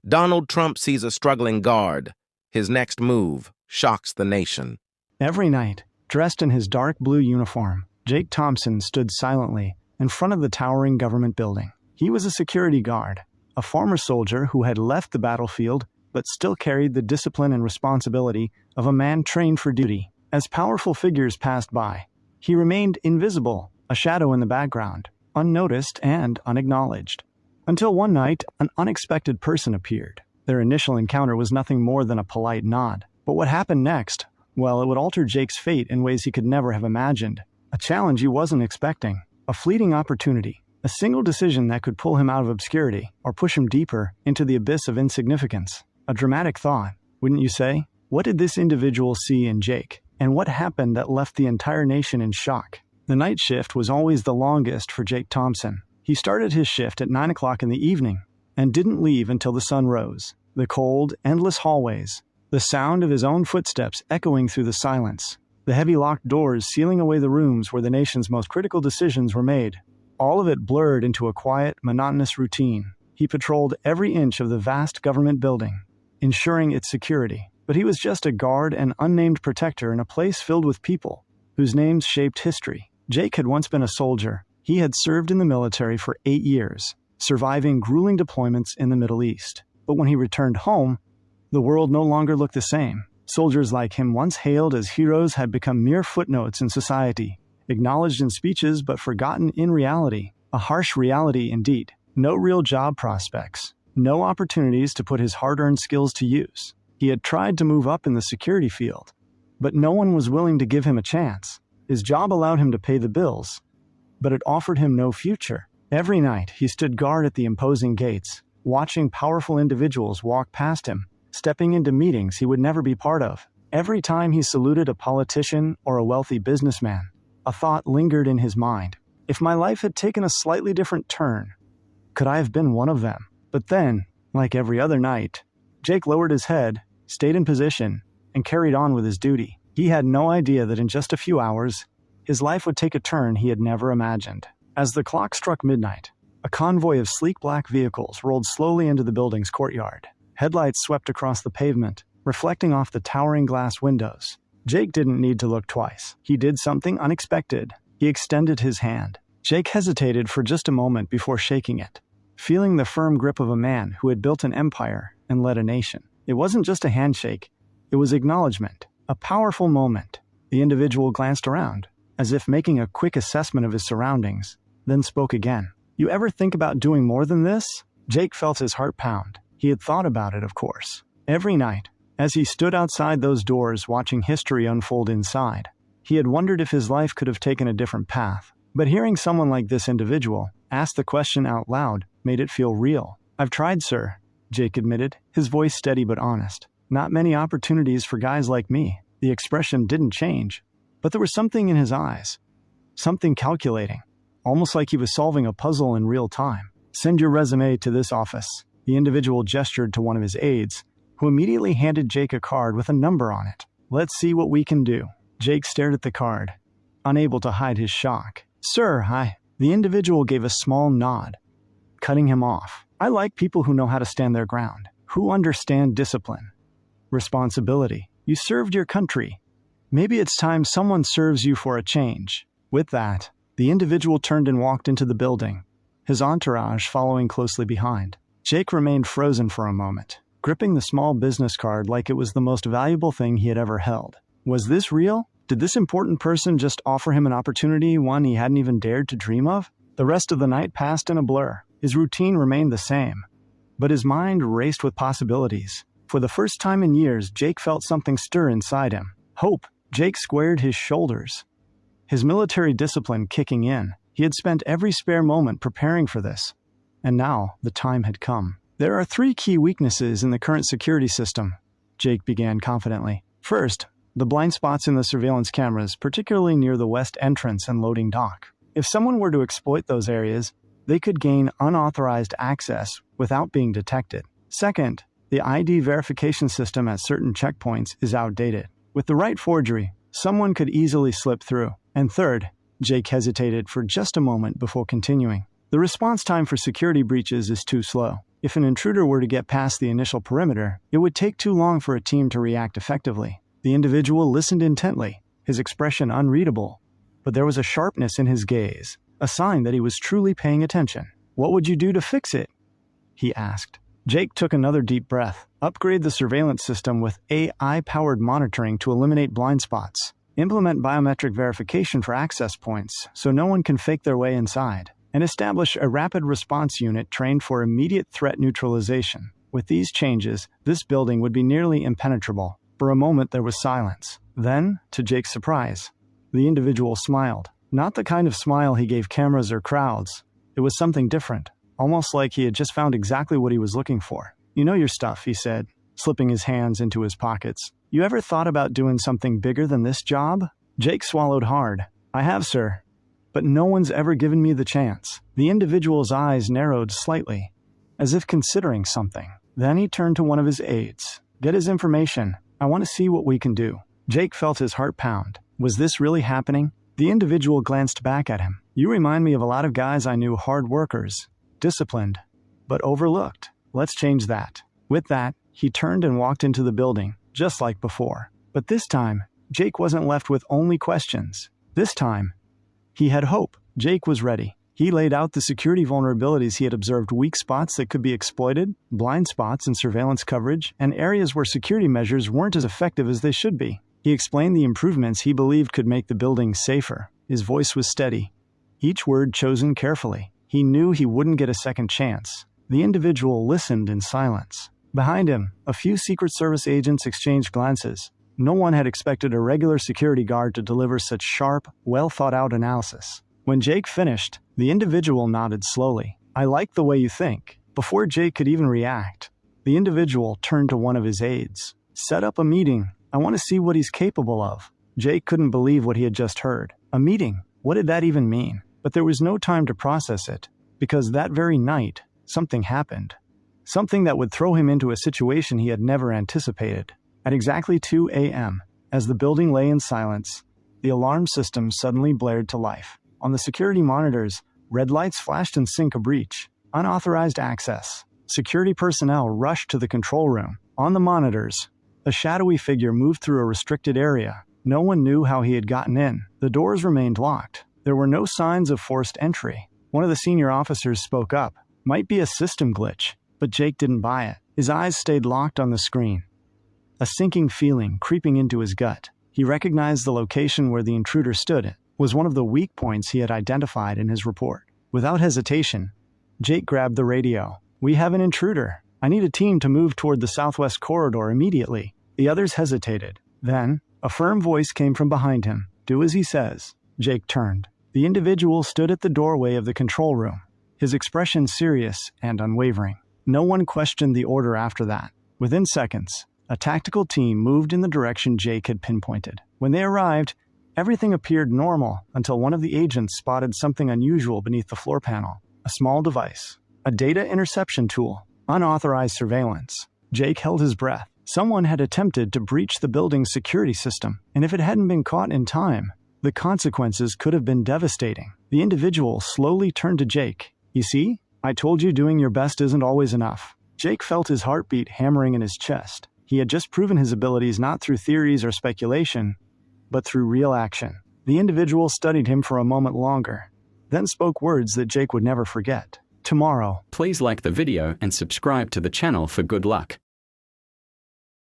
Donald Trump sees a struggling guard. His next move shocks the nation. Every night, dressed in his dark blue uniform, Jake Thompson stood silently in front of the towering government building. He was a security guard, a former soldier who had left the battlefield but still carried the discipline and responsibility of a man trained for duty. As powerful figures passed by, he remained invisible, a shadow in the background, unnoticed and unacknowledged. Until one night, an unexpected person appeared. Their initial encounter was nothing more than a polite nod. But what happened next? Well, it would alter Jake's fate in ways he could never have imagined. A challenge he wasn't expecting. A fleeting opportunity. A single decision that could pull him out of obscurity or push him deeper into the abyss of insignificance. A dramatic thought, wouldn't you say? What did this individual see in Jake? And what happened that left the entire nation in shock? The night shift was always the longest for Jake Thompson. He started his shift at 9 o'clock in the evening and didn't leave until the sun rose. The cold, endless hallways, the sound of his own footsteps echoing through the silence, the heavy locked doors sealing away the rooms where the nation's most critical decisions were made. All of it blurred into a quiet, monotonous routine. He patrolled every inch of the vast government building, ensuring its security. But he was just a guard and unnamed protector in a place filled with people whose names shaped history. Jake had once been a soldier. He had served in the military for 8 years, surviving grueling deployments in the Middle East. But when he returned home, the world no longer looked the same. Soldiers like him, once hailed as heroes, had become mere footnotes in society, acknowledged in speeches but forgotten in reality. A harsh reality indeed. No real job prospects, no opportunities to put his hard-earned skills to use. He had tried to move up in the security field, but no one was willing to give him a chance. His job allowed him to pay the bills, but it offered him no future. Every night, he stood guard at the imposing gates, watching powerful individuals walk past him, stepping into meetings he would never be part of. Every time he saluted a politician or a wealthy businessman, a thought lingered in his mind. If my life had taken a slightly different turn, could I have been one of them? But then, like every other night, Jake lowered his head, stayed in position, and carried on with his duty. He had no idea that in just a few hours, his life would take a turn he had never imagined. As the clock struck midnight, a convoy of sleek black vehicles rolled slowly into the building's courtyard. Headlights swept across the pavement, reflecting off the towering glass windows. Jake didn't need to look twice. He did something unexpected. He extended his hand. Jake hesitated for just a moment before shaking it, feeling the firm grip of a man who had built an empire and led a nation. It wasn't just a handshake. It was acknowledgement. A powerful moment. The individual glanced around, as if making a quick assessment of his surroundings, then spoke again. You ever think about doing more than this? Jake felt his heart pound. He had thought about it, of course. Every night, as he stood outside those doors watching history unfold inside, he had wondered if his life could have taken a different path. But hearing someone like this individual ask the question out loud made it feel real. I've tried, sir, Jake admitted, his voice steady but honest. Not many opportunities for guys like me. The expression didn't change, but there was something in his eyes. Something calculating, almost like he was solving a puzzle in real time. Send your resume to this office. The individual gestured to one of his aides, who immediately handed Jake a card with a number on it. Let's see what we can do. Jake stared at the card, unable to hide his shock. Sir, The individual gave a small nod, cutting him off. I like people who know how to stand their ground, who understand discipline, responsibility. You served your country. Maybe it's time someone serves you for a change. With that, the individual turned and walked into the building, his entourage following closely behind. Jake remained frozen for a moment, gripping the small business card like it was the most valuable thing he had ever held. Was this real? Did this important person just offer him an opportunity, one he hadn't even dared to dream of? The rest of the night passed in a blur. His routine remained the same, but his mind raced with possibilities. For the first time in years, Jake felt something stir inside him. Hope. Jake squared his shoulders, his military discipline kicking in. He had spent every spare moment preparing for this, and now the time had come. There are 3 key weaknesses in the current security system, Jake began confidently. First, the blind spots in the surveillance cameras, particularly near the west entrance and loading dock. If someone were to exploit those areas, they could gain unauthorized access without being detected. Second, the ID verification system at certain checkpoints is outdated. With the right forgery, someone could easily slip through. And third, Jake hesitated for just a moment before continuing. The response time for security breaches is too slow. If an intruder were to get past the initial perimeter, it would take too long for a team to react effectively. The individual listened intently, his expression unreadable, but there was a sharpness in his gaze, a sign that he was truly paying attention. "What would you do to fix it?" he asked. Jake took another deep breath. "Upgrade the surveillance system with AI-powered monitoring to eliminate blind spots. Implement biometric verification for access points so no one can fake their way inside. And establish a rapid response unit trained for immediate threat neutralization. With these changes, this building would be nearly impenetrable." For a moment there was silence. Then, to Jake's surprise, the individual smiled. Not the kind of smile he gave cameras or crowds. It was something different, almost like he had just found exactly what he was looking for. "You know your stuff," he said, slipping his hands into his pockets. "You ever thought about doing something bigger than this job?" Jake swallowed hard. "I have, sir. But no one's ever given me the chance." The individual's eyes narrowed slightly, as if considering something. Then he turned to one of his aides. "Get his information. I want to see what we can do." Jake felt his heart pound. Was this really happening? The individual glanced back at him. "You remind me of a lot of guys I knew, hard workers, disciplined, but overlooked. Let's change that." With that, he turned and walked into the building, just like before. But this time, Jake wasn't left with only questions. This time, he had hope. Jake was ready. He laid out the security vulnerabilities he had observed: weak spots that could be exploited, blind spots in surveillance coverage, and areas where security measures weren't as effective as they should be. He explained the improvements he believed could make the building safer. His voice was steady, each word chosen carefully. He knew he wouldn't get a second chance. The individual listened in silence. Behind him, a few Secret Service agents exchanged glances. No one had expected a regular security guard to deliver such sharp, well-thought-out analysis. When Jake finished, the individual nodded slowly. "I like the way you think." Before Jake could even react, the individual turned to one of his aides. "Set up a meeting. I want to see what he's capable of." Jake couldn't believe what he had just heard. A meeting? What did that even mean? But there was no time to process it, because that very night, something happened. Something that would throw him into a situation he had never anticipated. At exactly 2 a.m., as the building lay in silence, the alarm system suddenly blared to life. On the security monitors, red lights flashed in sync: a breach, unauthorized access. Security personnel rushed to the control room. On the monitors, a shadowy figure moved through a restricted area. No one knew how he had gotten in. The doors remained locked. There were no signs of forced entry. One of the senior officers spoke up. "Might be a system glitch," but Jake didn't buy it. His eyes stayed locked on the screen. A sinking feeling creeping into his gut. He recognized the location where the intruder stood was one of the weak points he had identified in his report. Without hesitation, Jake grabbed the radio. "We have an intruder. I need a team to move toward the southwest corridor immediately." The others hesitated. Then, a firm voice came from behind him. "Do as he says." Jake turned. The individual stood at the doorway of the control room, his expression serious and unwavering. No one questioned the order after that. Within seconds, a tactical team moved in the direction Jake had pinpointed. When they arrived, everything appeared normal until one of the agents spotted something unusual beneath the floor panel. A small device. A data interception tool. Unauthorized surveillance. Jake held his breath. Someone had attempted to breach the building's security system, and if it hadn't been caught in time, the consequences could have been devastating. The individual slowly turned to Jake. "You see? I told you doing your best isn't always enough." Jake felt his heartbeat hammering in his chest. He had just proven his abilities not through theories or speculation, but through real action. The individual studied him for a moment longer, then spoke words that Jake would never forget. "Tomorrow." Please like the video and subscribe to the channel for good luck.